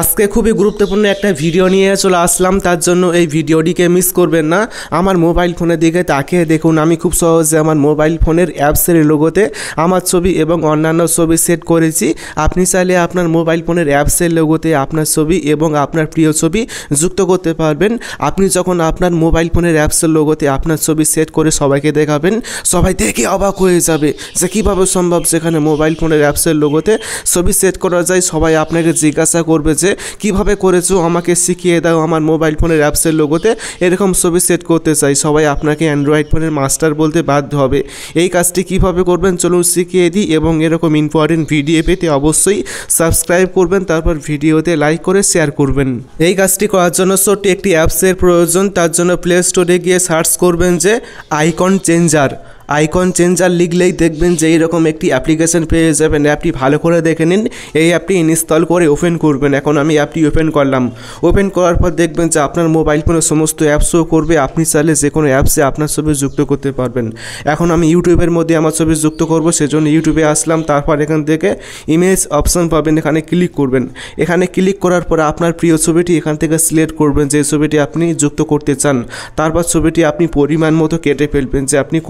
আজকে খুবই গুরুত্বপূর্ণ একটা ভিডিও নিয়ে চলে আসলাম, তার জন্য এই ভিডিওটিকে মিস করবেন না। আমার মোবাইল ফোনের দিকে তাকিয়ে দেখুন, আমি খুব সহজে আমার মোবাইল ফোনের অ্যাপসের লোগোতে আমার ছবি এবং অন্যান্য ছবি সেট করেছি। আপনি চাইলে আপনার মোবাইল ফোনের অ্যাপসের লোগোতে আপনার ছবি এবং আপনার প্রিয় ছবি যুক্ত করতে পারবেন। আপনি যখন আপনার মোবাইল ফোনের অ্যাপসের লোগোতে আপনার ছবি সেট করে সবাইকে দেখাবেন, সবাই দেখে অবাক হয়ে যাবে যে কীভাবে সম্ভব যেখানে মোবাইল ফোনের অ্যাপসের লোগোতে ছবি সেট করা যায়। সবাই আপনাকে জিজ্ঞাসা করবে যে কীভাবে করেছো, আমাকে শিখিয়ে দাও। আমার মোবাইল ফোনের অ্যাপসের লোগোতে এরকম ছবি সেট করতে চাই। সবাই আপনাকে অ্যান্ড্রয়েড ফোনের মাস্টার বলতে বাধ্য হবে। এই কাজটি কীভাবে করবেন চলুন শিখিয়ে দিই, এবং এরকম ইম্পর্টেন্ট ভিডিও পেতে অবশ্যই সাবস্ক্রাইব করবেন, তারপর ভিডিওতে লাইক করে শেয়ার করবেন। এই কাজটি করার জন্য ছোট্ট একটি অ্যাপসের প্রয়োজন। তার জন্য প্লে স্টোরে গিয়ে সার্চ করবেন যে আইকন চেঞ্জার। আইকন চেঞ্জার লিখলেই দেখবেন যে এইরকম একটি অ্যাপ্লিকেশন পেয়ে যাবেন। অ্যাপটি ভালো করে দেখে নিন, এই অ্যাপটি ইনস্টল করে ওপেন করবেন। এখন আমি অ্যাপটি ওপেন করলাম। ওপেন করার পর দেখবেন যে আপনার মোবাইল ফোনে সমস্ত অ্যাপস শো করবে। আপনি চাইলে যে কোনো অ্যাপসে আপনার ছবি যুক্ত করতে পারবেন। এখন আমি ইউটিউবের মধ্যে আমার ছবি যুক্ত করব, সেজন্য ইউটিউবে আসলাম। তারপর এখান থেকে ইমেজ অপশন পাবেন, এখানে ক্লিক করবেন। এখানে ক্লিক করার পর আপনার প্রিয় ছবিটি এখান থেকে সিলেক্ট করবেন, যে ছবিটি আপনি যুক্ত করতে চান। তারপর ছবিটি আপনি পরিমাণ মতো কেটে ফেলবেন, যে আপনি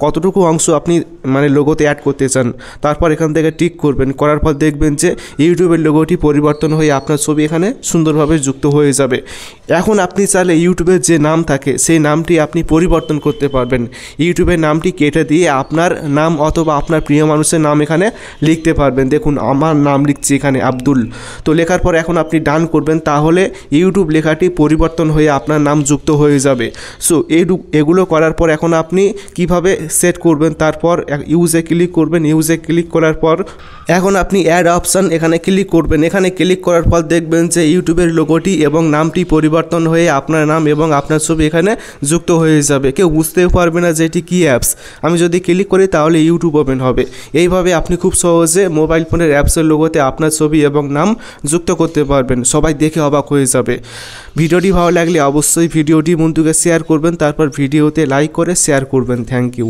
কতটুকু অংশ আপনি লোগোতে অ্যাড করতে চান। তারপর এখান থেকে টিক করবেন। করার পর দেখবেন যে ইউটিউবের লোগোটি পরিবর্তন হয়ে আপনার ছবি এখানে সুন্দরভাবে যুক্ত হয়ে যাবে। এখন আপনি চাইলে ইউটিউবের যে নাম থাকে সেই নামটি আপনি পরিবর্তন করতে পারবেন। ইউটিউবের নামটি কেটে দিয়ে আপনার নাম অথবা আপনার প্রিয় মানুষের নাম এখানে লিখতে পারবেন। দেখুন আমার নাম লিখছি এখানে আব্দুল। তো লেখার পর এখন আপনি ডান করবেন, তাহলে ইউটিউব লেখাটি পরিবর্তন হয়ে আপনার নাম যুক্ত হয়ে যাবে। সো এগুলো করার পর এখন আপনি কীভাবে সেট করবেন, তারপর ইউজে ক্লিক করবেন। ইউজে ক্লিক করার পর এখন আপনি অ্যাড অপশান এখানে ক্লিক করবেন। এখানে ক্লিক করার পর দেখবেন যে ইউটিউবের লোগোটি এবং নামটি পরিবর্তন হয়ে আপনার নাম এবং আপনার ছবি এখানে যুক্ত হয়ে যাবে। কেউ বুঝতেও পারবে না যে এটি কী অ্যাপস। আমি যদি ক্লিক করি তাহলে ইউটিউব ওপেন হবে। এইভাবে আপনি খুব সহজে মোবাইল ফোনের অ্যাপসের লোগোতে আপনার ছবি এবং নাম যুক্ত করতে পারবেন। সবাই দেখে অবাক হয়ে যাবে। ভিডিওটি ভালো লাগলে অবশ্যই ভিডিওটি বন্ধুকে শেয়ার করবেন, তারপর ভিডিওতে লাইক করে শেয়ার করবেন। Thank you.